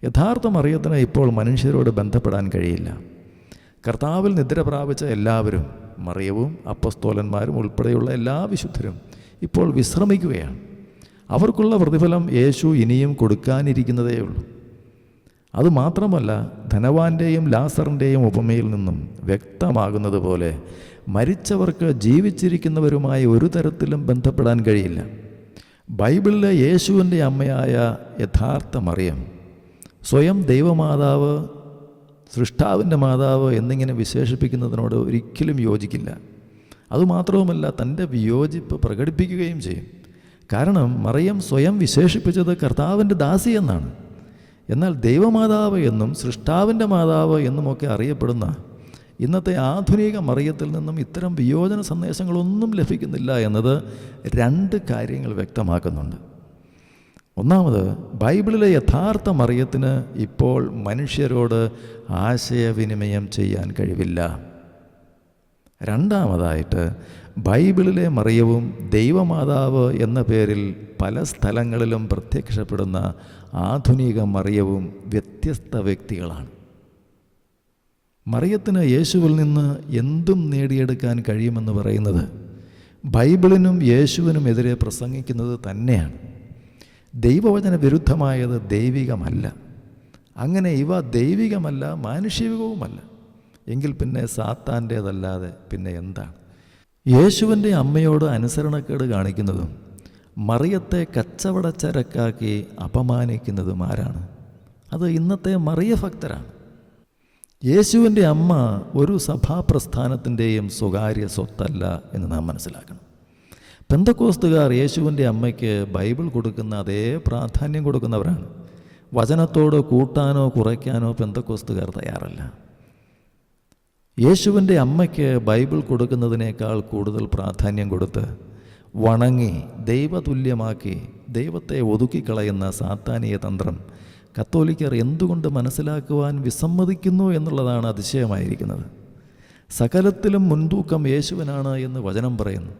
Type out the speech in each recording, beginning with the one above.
യഥാർത്ഥ മറിയത്തിന് ഇപ്പോൾ മനുഷ്യരോട് ബന്ധപ്പെടാൻ കഴിയില്ല. കർത്താവിൽ നിദ്ര പ്രാപിച്ച എല്ലാവരും, മറിയവും അപ്പസ്തോലന്മാരും ഉൾപ്പെടെയുള്ള എല്ലാ വിശുദ്ധരും ഇപ്പോൾ വിശ്രമിക്കുകയാണ്. അവർക്കുള്ള പ്രതിഫലം യേശു ഇനിയും കൊടുക്കാനിരിക്കുന്നതേ ഉള്ളൂ. അതുമാത്രമല്ല, ധനവാന്റെയും ലാസറിൻ്റെയും ഉപമയിൽ നിന്നും വ്യക്തമാകുന്നത് പോലെ മരിച്ചവർക്ക് ജീവിച്ചിരിക്കുന്നവരുമായി ഒരു തരത്തിലും ബന്ധപ്പെടാൻ കഴിയില്ല. ബൈബിളിലെ യേശുവിൻ്റെ അമ്മയായ യഥാർത്ഥ മറിയം സ്വയം ദൈവമാതാവ്, സൃഷ്ടാവിൻ്റെ മാതാവ് എന്നിങ്ങനെ വിശേഷിപ്പിക്കുന്നതിനോട് ഒരിക്കലും യോജിക്കില്ല. അതുമാത്രവുമല്ല, തൻ്റെ വിയോജിപ്പ് പ്രകടിപ്പിക്കുകയും ചെയ്യും. കാരണം മറിയം സ്വയം വിശേഷിപ്പിച്ചത് കർത്താവിൻ്റെ ദാസി എന്നാണ്. എന്നാൽ ദൈവമാതാവ് എന്നും സൃഷ്ടാവിൻ്റെ മാതാവ് എന്നുമൊക്കെ അറിയപ്പെടുന്ന ഇന്നത്തെ ആധുനിക മറിയത്തിൽ നിന്നും ഇത്തരം വിയോജന സന്ദേശങ്ങളൊന്നും ലഭിക്കുന്നില്ല എന്നത് രണ്ട് കാര്യങ്ങൾ വ്യക്തമാക്കുന്നുണ്ട്. ഒന്നാമത്, ബൈബിളിലെ യഥാർത്ഥ മറിയത്തിന് ഇപ്പോൾ മനുഷ്യരോട് ആശയവിനിമയം ചെയ്യാൻ കഴിവില്ല. രണ്ടാമതായിട്ട്, ബൈബിളിലെ മറിയവും ദൈവമാതാവ് എന്ന പേരിൽ പല സ്ഥലങ്ങളിലും പ്രത്യക്ഷപ്പെടുന്ന ആധുനിക മറിയവും വ്യത്യസ്ത വ്യക്തികളാണ്. മറിയത്തിന് യേശുവിൽ നിന്ന് എന്തും നേടിയെടുക്കാൻ കഴിയുമെന്ന് പറയുന്നത് ബൈബിളിനും യേശുവിനും എതിരെ പ്രസംഗിക്കുന്നത് തന്നെയാണ്. ദൈവവചന വിരുദ്ധമായത് ദൈവികമല്ല. അങ്ങനെ ഇവ ദൈവികമല്ല, മാനുഷികവുമല്ല. എങ്കിൽ പിന്നെ സാത്താൻ്റേതല്ലാതെ പിന്നെ എന്താണ്? യേശുവിൻ്റെ അമ്മയോട് അനുസരണക്കേട് കാണിക്കുന്നതും മറിയത്തെ കച്ചവടച്ചരക്കാക്കി അപമാനിക്കുന്നതും ആരാണ്? അത് ഇന്നത്തെ മറിയ ഭക്തരാണ്. യേശുവിൻ്റെ അമ്മ ഒരു സഭാപ്രസ്ഥാനത്തിൻ്റെയും സ്വകാര്യ സ്വത്തല്ല എന്ന് നാം മനസ്സിലാക്കണം. പെന്തക്കോസ്തുകാർ യേശുവിൻ്റെ അമ്മയ്ക്ക് ബൈബിൾ കൊടുക്കുന്ന അതേ പ്രാധാന്യം കൊടുക്കുന്നവരാണ്. വചനത്തോട് കൂട്ടാനോ കുറയ്ക്കാനോ പെന്തക്കോസ്തുകാർ തയ്യാറല്ല. യേശുവിൻ്റെ അമ്മയ്ക്ക് ബൈബിൾ കൊടുക്കുന്നതിനേക്കാൾ കൂടുതൽ പ്രാധാന്യം കൊടുത്ത് വണങ്ങി ദൈവതുല്യമാക്കി ദൈവത്തെ ഒതുക്കിക്കളയുന്ന സാത്താനീയ തന്ത്രം കത്തോലിക്കർ എന്തുകൊണ്ട് മനസ്സിലാക്കുവാൻ വിസമ്മതിക്കുന്നു എന്നുള്ളതാണ് അതിശയമായിരിക്കുന്നത്. സകലത്തിലും മുൻതൂക്കം യേശുവിനാണ് എന്ന് വചനം പറയുന്നു.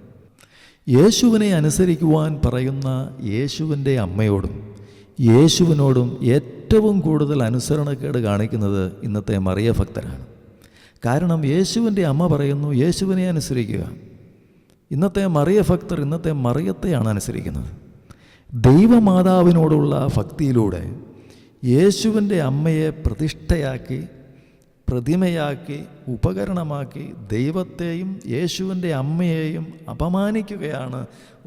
യേശുവിനെ അനുസരിക്കുവാൻ പറയുന്ന യേശുവിൻ്റെ അമ്മയോടും യേശുവിനോടും ഏറ്റവും കൂടുതൽ അനുസരണക്കേട് കാണിക്കുന്നത് ഇന്നത്തെ മറിയ ഭക്തരാണ്. കാരണം യേശുവിൻ്റെ അമ്മ പറയുന്നു യേശുവിനെ അനുസരിക്കുക. ഇന്നത്തെ മറിയ ഭക്തർ ഇന്നത്തെ മറിയത്തെയാണ് അനുസരിക്കുന്നത്. ദൈവമാതാവിനോടുള്ള ഭക്തിയിലൂടെ യേശുവിൻ്റെ അമ്മയെ പ്രതിഷ്ഠയാക്കി, പ്രതിമയാക്കി, ഉപകരണമാക്കി ദൈവത്തെയും യേശുവിൻ്റെ അമ്മയെയും അപമാനിക്കുകയാണ്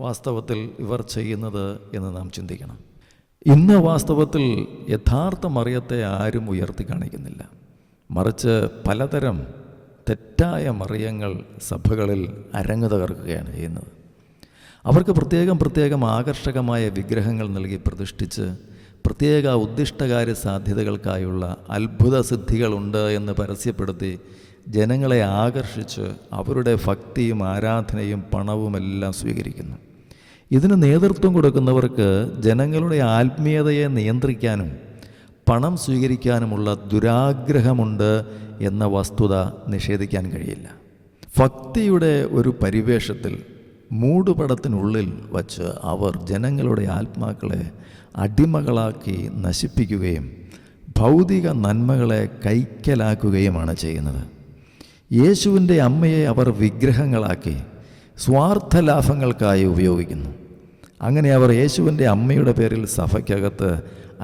വാസ്തവത്തിൽ ഇവർ ചെയ്യുന്നത് എന്ന് നാം ചിന്തിക്കണം. ഇന്ന് വാസ്തവത്തിൽ യഥാർത്ഥ മറിയത്തെ ആരും ഉയർത്തി കാണിക്കുന്നില്ല. മറിച്ച് പലതരം തെറ്റായ മറിയങ്ങൾ സഭകളിൽ അരങ്ങ് തകർക്കുകയാണ് ചെയ്യുന്നത്. അവർക്ക് പ്രത്യേകം ആകർഷകമായ വിഗ്രഹങ്ങൾ നൽകി പ്രതിഷ്ഠിച്ച് പ്രത്യേക ഉദ്ദിഷ്ടകാര്യ സാധ്യതകൾക്കായുള്ള അത്ഭുത സിദ്ധികളുണ്ട് എന്ന് പരസ്യപ്പെടുത്തി ജനങ്ങളെ ആകർഷിച്ച് അവരുടെ ഭക്തിയും ആരാധനയും പണവുമെല്ലാം സ്വീകരിക്കുന്നു. ഇതിന് നേതൃത്വം കൊടുക്കുന്നവർക്ക് ജനങ്ങളുടെ ആത്മീയതയെ നിയന്ത്രിക്കാനും പണം സ്വീകരിക്കാനുമുള്ള ദുരാഗ്രഹമുണ്ട് എന്ന വസ്തുത നിഷേധിക്കാൻ കഴിയില്ല. ഭക്തിയുടെ ഒരു പരിവേഷത്തിൽ മൂടുപടത്തിനുള്ളിൽ വച്ച് അവർ ജനങ്ങളുടെ ആത്മാക്കളെ അടിമകളാക്കി നശിപ്പിക്കുകയും ഭൗതിക നന്മകളെ കൈക്കലാക്കുകയുമാണ് ചെയ്യുന്നത്. യേശുവിൻ്റെ അമ്മയെ അവർ വിഗ്രഹങ്ങളാക്കി സ്വാർത്ഥ ലാഭങ്ങൾക്കായി ഉപയോഗിക്കുന്നു. അങ്ങനെ അവർ യേശുവിൻ്റെ അമ്മയുടെ പേരിൽ സഭയ്ക്കകത്ത്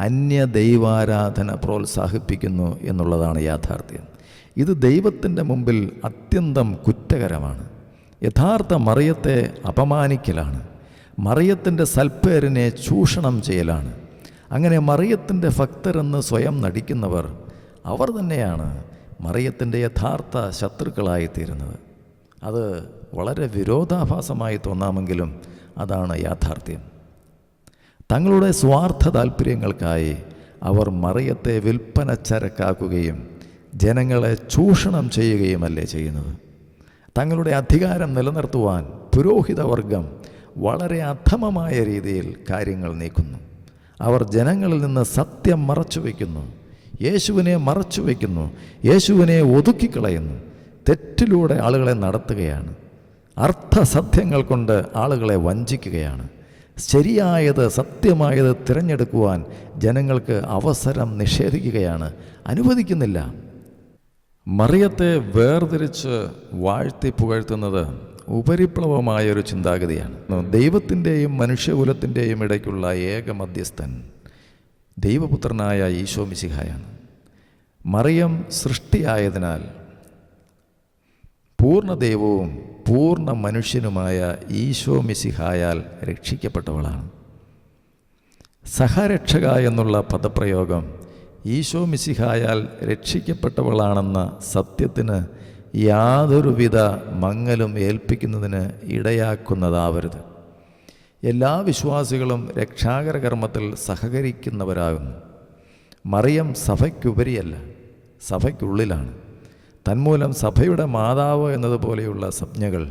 അന്യദൈവാരാധന പ്രോത്സാഹിപ്പിക്കുന്നു എന്നുള്ളതാണ് യാഥാർത്ഥ്യം. ഇത് ദൈവത്തിൻ്റെ മുമ്പിൽ അത്യന്തം കുറ്റകരമാണ്. യഥാർത്ഥ മറിയത്തെ അപമാനിക്കലാണ്. മറിയത്തിൻ്റെ സൽപ്പേരിനെ ചൂഷണം ചെയ്യലാണ്. അങ്ങനെ മറിയത്തിൻ്റെ ഭക്തരെന്ന് സ്വയം നടിക്കുന്നവർ അവർ തന്നെയാണ് മറിയത്തിൻ്റെ യഥാർത്ഥ ശത്രുക്കളായിത്തീരുന്നത്. അത് വളരെ വിരോധാഭാസമായി തോന്നാമെങ്കിലും അതാണ് യാഥാർത്ഥ്യം. തങ്ങളുടെ സ്വാർത്ഥ താല്പര്യങ്ങൾക്കായി അവർ മറിയത്തെ വിൽപ്പനച്ചരക്കാക്കുകയും ജനങ്ങളെ ചൂഷണം ചെയ്യുകയുമല്ലേ ചെയ്യുന്നത്. തങ്ങളുടെ അധികാരം നിലനിർത്തുവാൻ പുരോഹിതവർഗം വളരെ അധമമായ രീതിയിൽ കാര്യങ്ങൾ നീക്കുന്നു. അവർ ജനങ്ങളിൽ നിന്ന് സത്യം മറച്ചു വയ്ക്കുന്നു, യേശുവിനെ മറച്ചു വയ്ക്കുന്നു, യേശുവിനെ ഒതുക്കിക്കളയുന്നു. തെറ്റിലൂടെ ആളുകളെ നടത്തുകയാണ്. അർത്ഥസത്യങ്ങൾ കൊണ്ട് ആളുകളെ വഞ്ചിക്കുകയാണ്. ശരിയായത്, സത്യമായത് തിരഞ്ഞെടുക്കുവാൻ ജനങ്ങൾക്ക് അവസരം നിഷേധിക്കുകയാണ്, അനുവദിക്കുന്നില്ല. മറിയത്തെ വേർതിരിച്ച് വാഴ്ത്തി പുകഴ്ത്തുന്നത് ഉപരിപ്ലവമായൊരു ചിന്താഗതിയാണ്. ദൈവത്തിൻ്റെയും മനുഷ്യകുലത്തിൻ്റെയും ഇടയ്ക്കുള്ള ഏക മധ്യസ്ഥൻ ദൈവപുത്രനായ ഈശോ മിശിഹായാണ്. മറിയം സൃഷ്ടിയായതിനാൽ പൂർണ്ണ ദൈവവും പൂർണ്ണ മനുഷ്യനുമായ ഈശോ മിശിഹായാൽ രക്ഷിക്കപ്പെട്ടവളാണ്. സഹരക്ഷക എന്നുള്ള പദപ്രയോഗം ഈശോ മിശിഹായാൽ രക്ഷിക്കപ്പെട്ടവളാണെന്ന സത്യത്തിന് യാതൊരുവിധ മങ്ങലും ഏൽപ്പിക്കുന്നതിന് ഇടയാക്കുന്നതാവരുത്. എല്ലാ വിശ്വാസികളും രക്ഷാകര കർമ്മത്തിൽ സഹകരിക്കുന്നവരാകുന്നു. മറിയം സഭയ്ക്കുപരിയല്ല, സഭയ്ക്കുള്ളിലാണ്. തന്മൂലം സഭയുടെ മാതാവ് എന്നതുപോലെയുള്ള സംജ്ഞകൾ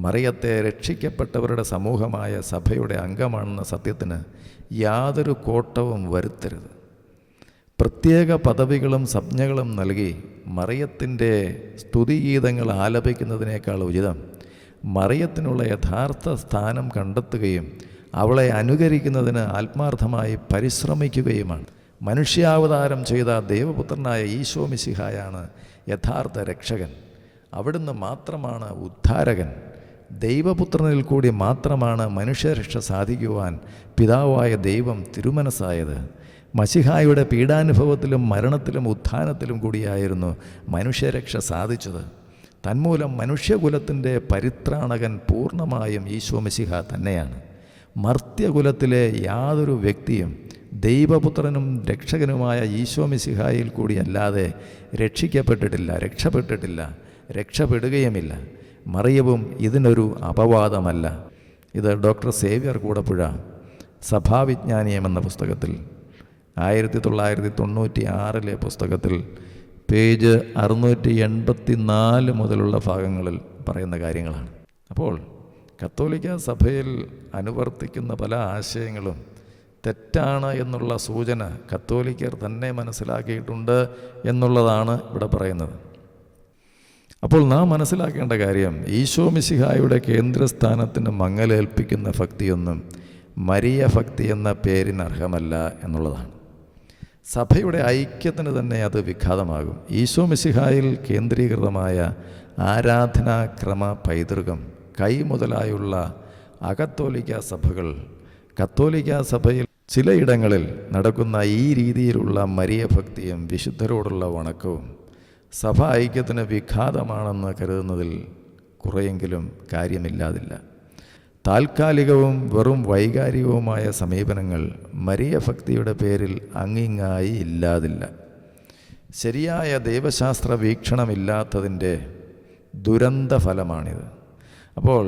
മറിയത്തെ രക്ഷിക്കപ്പെട്ടവരുടെ സമൂഹമായ സഭയുടെ അംഗമാണെന്ന സത്യത്തിന് യാതൊരു കോട്ടവും വരുത്തരുത്. പ്രത്യേക പദവികളും സംജ്ഞകളും നൽകി മറിയത്തിൻ്റെ സ്തുതിഗീതങ്ങൾ ആലപിക്കുന്നതിനേക്കാൾ ഉചിതം മറിയത്തിനുള്ള യഥാർത്ഥ സ്ഥാനം കണ്ടെത്തുകയും അവളെ അനുകരിക്കുന്നതിന് ആത്മാർത്ഥമായി പരിശ്രമിക്കുകയുമാണ്. മനുഷ്യാവതാരം ചെയ്ത ദൈവപുത്രനായ ഈശോ മിശിഹായാണ് യഥാർത്ഥ രക്ഷകൻ. അവിടുന്ന് മാത്രമാണ് ഉദ്ധാരകൻ. ദൈവപുത്രനിൽ കൂടി മാത്രമാണ് മനുഷ്യരക്ഷ സാധിക്കുവാൻ പിതാവായ ദൈവം തിരുമനസ്സായത്. മശിഹായുടെ പീഡാനുഭവത്തിലും മരണത്തിലും ഉത്ഥാനത്തിലും കൂടിയായിരുന്നു മനുഷ്യരക്ഷ സാധിച്ചത്. തന്മൂലം മനുഷ്യകുലത്തിൻ്റെ പരിത്രാണകൻ പൂർണ്ണമായും ഈശോ മിശിഹ തന്നെയാണ്. മർത്യകുലത്തിലെ യാതൊരു വ്യക്തിയും ദൈവപുത്രനും രക്ഷകനുമായ ഈശോ മിശിഹായിൽ കൂടിയല്ലാതെ രക്ഷപ്പെട്ടിട്ടില്ല, രക്ഷപ്പെടുകയുമില്ല. മറിയവും ഇതിനൊരു അപവാദമല്ല. ഇത് ഡോക്ടർ സേവ്യർ കൂടപ്പുഴ സഭാവിജ്ഞാനീയം എന്ന പുസ്തകത്തിൽ 1996 പുസ്തകത്തിൽ പേജ് 684 മുതലുള്ള ഭാഗങ്ങളിൽ പറയുന്ന കാര്യങ്ങളാണ്. അപ്പോൾ കത്തോലിക്ക സഭയിൽ അനുവർത്തിക്കുന്ന പല ആശയങ്ങളും തെറ്റാണ് എന്നുള്ള സൂചന കത്തോലിക്കർ തന്നെ മനസ്സിലാക്കിയിട്ടുണ്ട് എന്നുള്ളതാണ് ഇവിടെ പറയുന്നത്. അപ്പോൾ നാം മനസ്സിലാക്കേണ്ട കാര്യം, ഈശോ മിശിഹായുടെ കേന്ദ്രസ്ഥാനത്തിന് മങ്ങലേൽപ്പിക്കുന്ന ഭക്തിയൊന്നും മരിയ ഭക്തി എന്ന പേരിന് അർഹമല്ല എന്നുള്ളതാണ്. സഭയുടെ ഐക്യത്തിന് തന്നെ അത് വിഘാതമാകും. ഈശോ മിശിഹായിൽ കേന്ദ്രീകൃതമായ ആരാധനാക്രമ പൈതൃകം കൈമുതലായുള്ള അകത്തോലിക്ക സഭകൾ കത്തോലിക്ക സഭയിൽ ചിലയിടങ്ങളിൽ നടക്കുന്ന ഈ രീതിയിലുള്ള മരിയ ഭക്തിയും വിശുദ്ധരോടുള്ള വണക്കവും സഭ ഐക്യത്തിന് വിഘാതമാണെന്ന് കരുതുന്നതിൽ കുറെയെങ്കിലും കാര്യമില്ലാതില്ല. താൽക്കാലികവും വെറും വൈകാരികവുമായ സമീപനങ്ങൾ മരിയ ഭക്തിയുടെ പേരിൽ അങ്ങിങ്ങായി ഇല്ലാതില്ല. ശരിയായ ദൈവശാസ്ത്ര വീക്ഷണമില്ലാത്തതിൻ്റെ ദുരന്ത ഫലമാണിത്. അപ്പോൾ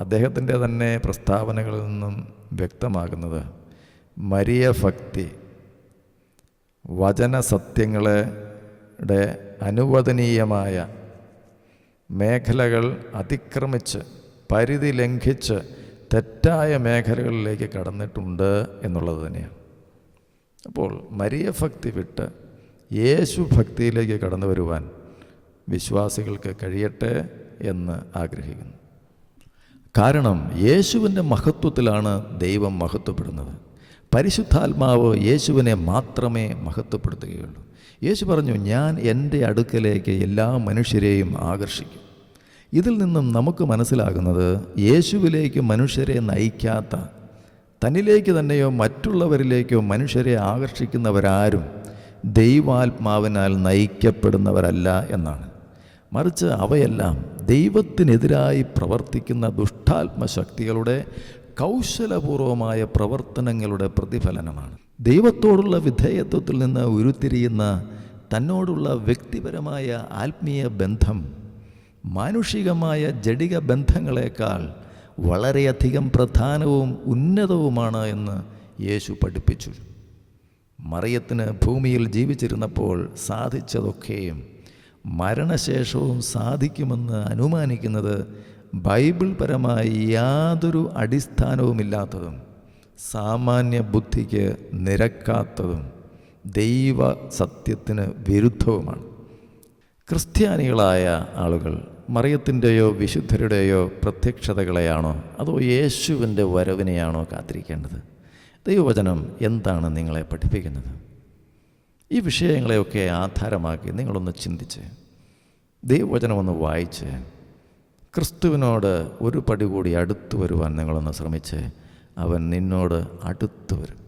അദ്ദേഹത്തിൻ്റെ തന്നെ പ്രസ്താവനകളിൽ നിന്നും വ്യക്തമാകുന്നത് മരിയ ഭക്തി വചനസത്യങ്ങളുടെ അനുവദനീയമായ മേഖലകൾ അതിക്രമിച്ച് പരിധി ലംഘിച്ച് തെറ്റായ മേഖലകളിലേക്ക് കടന്നിട്ടുണ്ട് എന്നുള്ളത് തന്നെയാണ്. അപ്പോൾ മരിയ ഭക്തി വിട്ട് യേശു ഭക്തിയിലേക്ക് കടന്നു വരുവാൻ വിശ്വാസികൾക്ക് കഴിയട്ടെ എന്ന് ആഗ്രഹിക്കുന്നു. കാരണം യേശുവിൻ്റെ മഹത്വത്തിലാണ് ദൈവം മഹത്വപ്പെടുന്നത്. പരിശുദ്ധാത്മാവ് യേശുവിനെ മാത്രമേ മഹത്വപ്പെടുത്തുകയുള്ളൂ. യേശു പറഞ്ഞു, ഞാൻ എൻ്റെ അടുക്കലേക്ക് എല്ലാ മനുഷ്യരെയും ആകർഷിക്കും. ഇതിൽ നിന്നും നമുക്ക് മനസ്സിലാകുന്നത് യേശുവിലേക്ക് മനുഷ്യരെ നയിക്കാത്ത, തന്നിലേക്ക് തന്നെയോ മറ്റുള്ളവരിലേക്കോ മനുഷ്യരെ ആകർഷിക്കുന്നവരാരും ദൈവാത്മാവിനാൽ നയിക്കപ്പെടുന്നവരല്ല എന്നാണ്. മറിച്ച് അവയെല്ലാം ദൈവത്തിനെതിരായി പ്രവർത്തിക്കുന്ന ദുഷ്ടാത്മശക്തികളുടെ കൗശലപൂർവമായ പ്രവർത്തനങ്ങളുടെ പ്രതിഫലനമാണ്. ദൈവത്തോടുള്ള വിധേയത്വത്തിൽ നിന്ന് ഉരുത്തിരിയുന്ന തന്നോടുള്ള വ്യക്തിപരമായ ആത്മീയ ബന്ധം മാനുഷികമായ ജഡിക ബന്ധങ്ങളെക്കാൾ വളരെയധികം പ്രധാനവും ഉന്നതവുമാണ് എന്ന് യേശു പഠിപ്പിച്ചു. മറിയത്തിന് ഭൂമിയിൽ ജീവിച്ചിരുന്നപ്പോൾ സാധിച്ചതൊക്കെയും മരണശേഷവും സാധിക്കുമെന്ന് അനുമാനിക്കുന്നത് ബൈബിൾ പരമായി യാതൊരു അടിസ്ഥാനവുമില്ലാത്തതും സാമാന്യ ബുദ്ധിക്ക് നിരക്കാത്തതും ദൈവ സത്യത്തിന് വിരുദ്ധവുമാണ്. ക്രിസ്ത്യാനികളായ ആളുകൾ മറിയത്തിൻ്റെയോ വിശുദ്ധരുടെയോ പ്രത്യക്ഷതകളെയാണോ അതോ യേശുവിൻ്റെ വരവിനെയാണോ കാത്തിരിക്കേണ്ടത്? ദൈവവചനം എന്താണ് നിങ്ങളെ പഠിപ്പിക്കുന്നത്? ഈ വിഷയങ്ങളെയൊക്കെ ആധാരമാക്കി നിങ്ങളൊന്ന് ചിന്തിച്ച് ദൈവവചനമൊന്ന് വായിച്ച് ക്രിസ്തുവിനോട് ഒരു പടി കൂടി അടുത്തു വരുവാൻ നിങ്ങളൊന്ന് ശ്രമിച്ച് അവൻ നിന്നോട് അടുത്തു വരും.